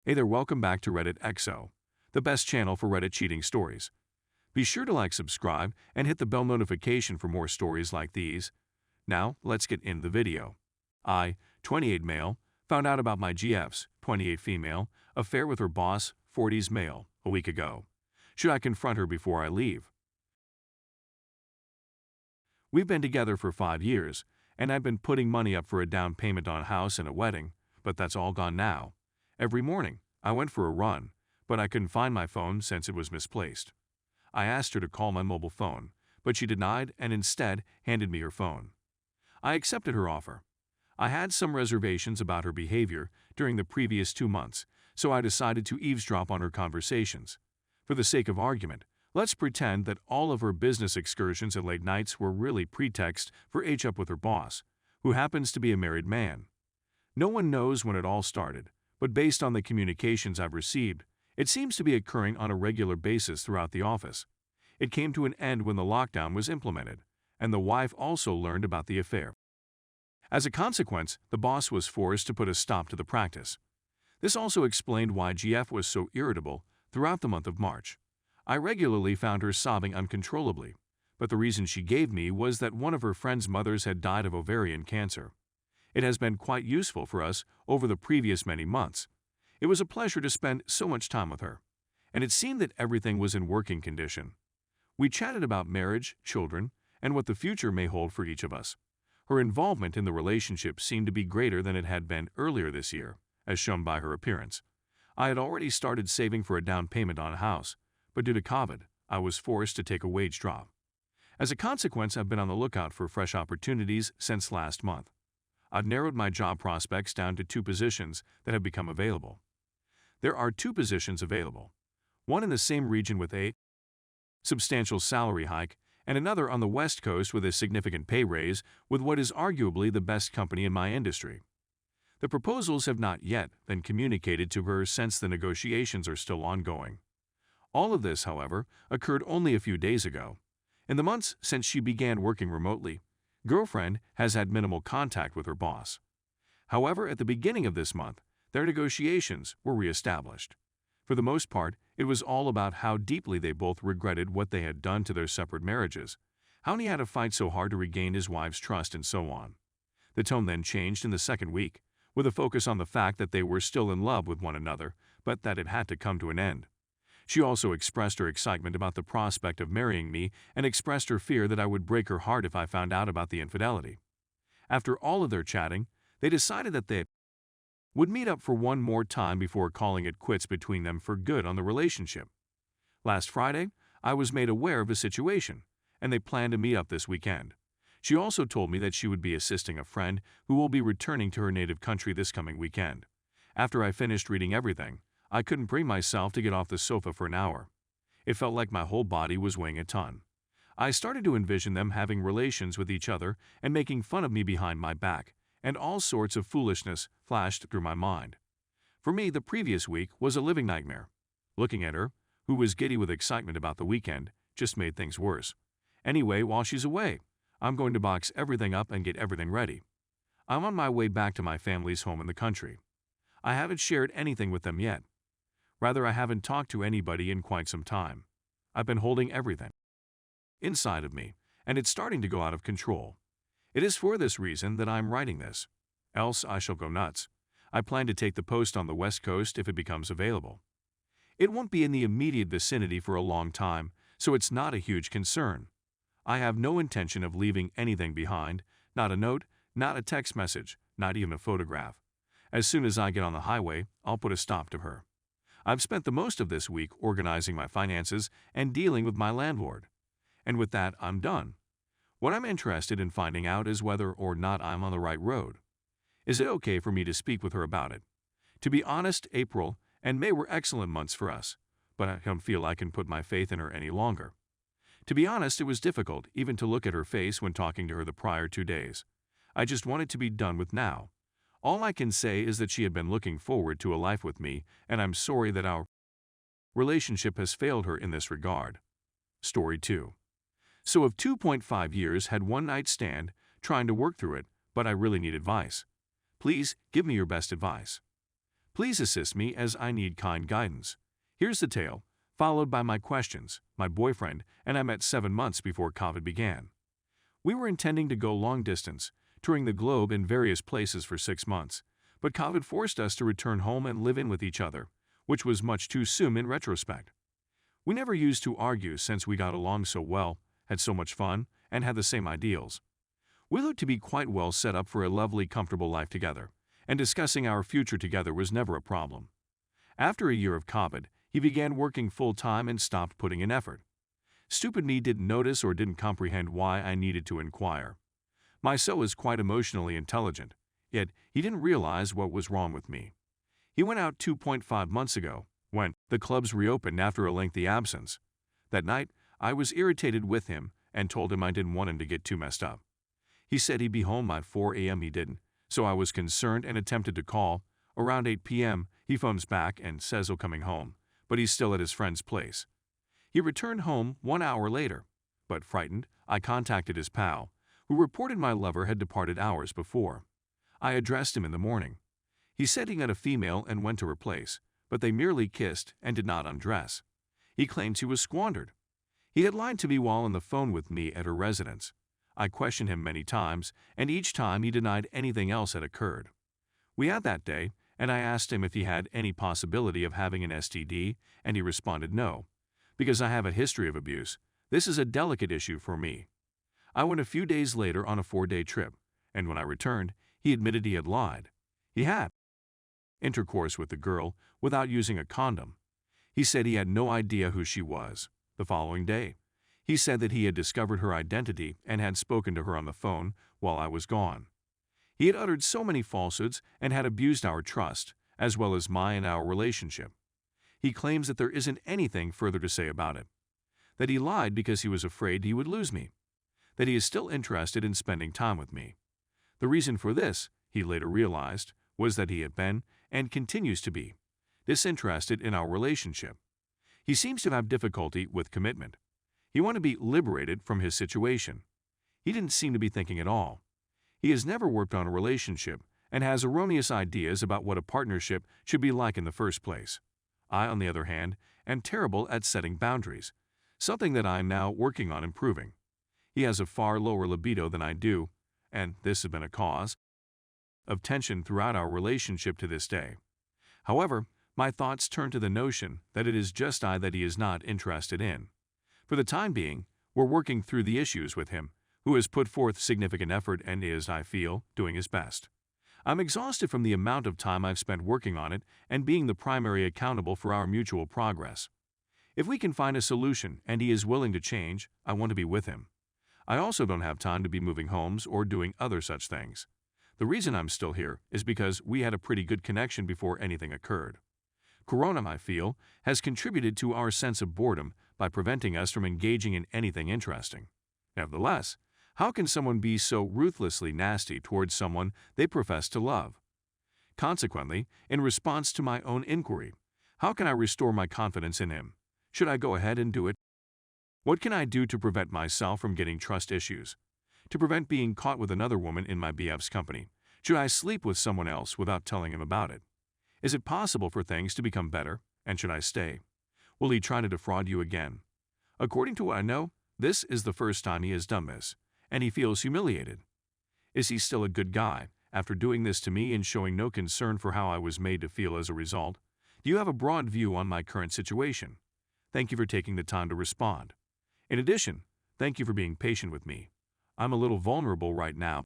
Hey there, welcome back to Reddit XO, the best channel for Reddit cheating stories. Be sure to like, subscribe, and hit the bell notification for more stories like these. Now, let's get into the video. I, 28 male, found out about my GF's, 28 female, affair with her boss, 40s male, a week ago. Should I confront her before I leave? We've been together for 5 years, and I've been putting money up for a down payment on a house and a wedding, but that's all gone now. Every morning, I went for a run, but I couldn't find my phone since it was misplaced. I asked her to call my mobile phone, but she denied and instead handed me her phone. I accepted her offer. I had some reservations about her behavior during the previous 2 months, so I decided to eavesdrop on her conversations. For the sake of argument, let's pretend that all of her business excursions at late nights were really pretext for H-up with her boss, who happens to be a married man. No one knows when it all started, but based on the communications I've received, it seems to be occurring on a regular basis throughout the office. It came to an end when the lockdown was implemented, and the wife also learned about the affair. As a consequence, the boss was forced to put a stop to the practice. This also explained why GF was so irritable throughout the month of March. I regularly found her sobbing uncontrollably, but the reason she gave me was that one of her friend's mothers had died of ovarian cancer. It has been quite useful for us over the previous many months. It was a pleasure to spend so much time with her, and it seemed that everything was in working condition. We chatted about marriage, children, and what the future may hold for each of us. Her involvement in the relationship seemed to be greater than it had been earlier this year, as shown by her appearance. I had already started saving for a down payment on a house, but due to COVID, I was forced to take a wage drop. As a consequence, I've been on the lookout for fresh opportunities since last month. I've narrowed my job prospects down to 2 positions that have become available. There are 2 positions available, one in the same region with a substantial salary hike, and another on the West Coast with a significant pay raise with what is arguably the best company in my industry. The proposals have not yet been communicated to her since the negotiations are still ongoing. All of this, however, occurred only a few days ago. In the months since she began working remotely, girlfriend has had minimal contact with her boss. However, at the beginning of this month, their negotiations were reestablished. For the most part, it was all about how deeply they both regretted what they had done to their separate marriages, how he had to fight so hard to regain his wife's trust, and so on. The tone then changed in the second week, with a focus on the fact that they were still in love with one another, but that it had to come to an end. She also expressed her excitement about the prospect of marrying me and expressed her fear that I would break her heart if I found out about the infidelity. After all of their chatting, they decided that they would meet up for one more time before calling it quits between them for good on the relationship. Last Friday, I was made aware of the situation, and they plan to meet up this weekend. She also told me that she would be assisting a friend who will be returning to her native country this coming weekend. After I finished reading everything, I couldn't bring myself to get off the sofa for an hour. It felt like my whole body was weighing a ton. I started to envision them having relations with each other and making fun of me behind my back, and all sorts of foolishness flashed through my mind. For me, the previous week was a living nightmare. Looking at her, who was giddy with excitement about the weekend, just made things worse. Anyway, while she's away, I'm going to box everything up and get everything ready. I'm on my way back to my family's home in the country. I haven't shared anything with them yet. Rather, I haven't talked to anybody in quite some time. I've been holding everything inside of me, and it's starting to go out of control. It is for this reason that I'm writing this. Else I shall go nuts. I plan to take the post on the West Coast if it becomes available. It won't be in the immediate vicinity for a long time, so it's not a huge concern. I have no intention of leaving anything behind, not a note, not a text message, not even a photograph. As soon as I get on the highway, I'll put a stop to her. I've spent the most of this week organizing my finances and dealing with my landlord. And with that, I'm done. What I'm interested in finding out is whether or not I'm on the right road. Is it okay for me to speak with her about it? To be honest, April and May were excellent months for us, but I don't feel I can put my faith in her any longer. To be honest, it was difficult even to look at her face when talking to her the prior 2 days. I just wanted to be done with now. All I can say is that she had been looking forward to a life with me, and I'm sorry that our relationship has failed her in this regard. Story 2. So of 2.5 years had one night stand, trying to work through it, but I really need advice. Please give me your best advice. Please assist me as I need kind guidance. Here's the tale, followed by my questions. My boyfriend and I met 7 months before COVID began. We were intending to go long distance, touring the globe in various places for 6 months, but COVID forced us to return home and live in with each other, which was much too soon in retrospect. We never used to argue since we got along so well, had so much fun, and had the same ideals. We looked to be quite well set up for a lovely, comfortable life together, and discussing our future together was never a problem. After a year of COVID, he began working full-time and stopped putting in effort. Stupid me didn't notice or didn't comprehend why I needed to inquire. My so is quite emotionally intelligent, yet he didn't realize what was wrong with me. He went out 2.5 months ago, when the clubs reopened after a lengthy absence. That night, I was irritated with him and told him I didn't want him to get too messed up. He said he'd be home by 4 a.m. He didn't, so I was concerned and attempted to call. Around 8 p.m., he phones back and says he'll coming home, but he's still at his friend's place. He returned home 1 hour later, but frightened, I contacted his pal, who reported my lover had departed hours before. I addressed him in the morning. He said he got a female and went to her place, but they merely kissed and did not undress. He claims he was squandered. He had lied to me while on the phone with me at her residence. I questioned him many times, and each time he denied anything else had occurred. We had that day, and I asked him if he had any possibility of having an STD, and he responded no. Because I have a history of abuse, this is a delicate issue for me. I went a few days later on a 4-day trip, and when I returned, he admitted he had lied. He had intercourse with the girl without using a condom. He said he had no idea who she was. The following day, he said that he had discovered her identity and had spoken to her on the phone while I was gone. He had uttered so many falsehoods and had abused our trust, as well as my and our relationship. He claims that there isn't anything further to say about it, that he lied because he was afraid he would lose me, that he is still interested in spending time with me. The reason for this, he later realized, was that he had been, and continues to be, disinterested in our relationship. He seems to have difficulty with commitment. He wanted to be liberated from his situation. He didn't seem to be thinking at all. He has never worked on a relationship and has erroneous ideas about what a partnership should be like in the first place. I, on the other hand, am terrible at setting boundaries, something that I am now working on improving. He has a far lower libido than I do, and this has been a cause of tension throughout our relationship to this day. However, my thoughts turn to the notion that it is just I that he is not interested in. For the time being, we're working through the issues with him, who has put forth significant effort and is, I feel, doing his best. I'm exhausted from the amount of time I've spent working on it and being the primary accountable for our mutual progress. If we can find a solution and he is willing to change, I want to be with him. I also don't have time to be moving homes or doing other such things. The reason I'm still here is because we had a pretty good connection before anything occurred. Corona, I feel, has contributed to our sense of boredom by preventing us from engaging in anything interesting. Nevertheless, how can someone be so ruthlessly nasty towards someone they profess to love? Consequently, in response to my own inquiry, how can I restore my confidence in him? Should I go ahead and do it? What can I do to prevent myself from getting trust issues? To prevent being caught with another woman in my BF's company? Should I sleep with someone else without telling him about it? Is it possible for things to become better, and should I stay? Will he try to defraud you again? According to what I know, this is the first time he has done this, and he feels humiliated. Is he still a good guy, after doing this to me and showing no concern for how I was made to feel as a result? Do you have a broad view on my current situation? Thank you for taking the time to respond. In addition, thank you for being patient with me. I'm a little vulnerable right now.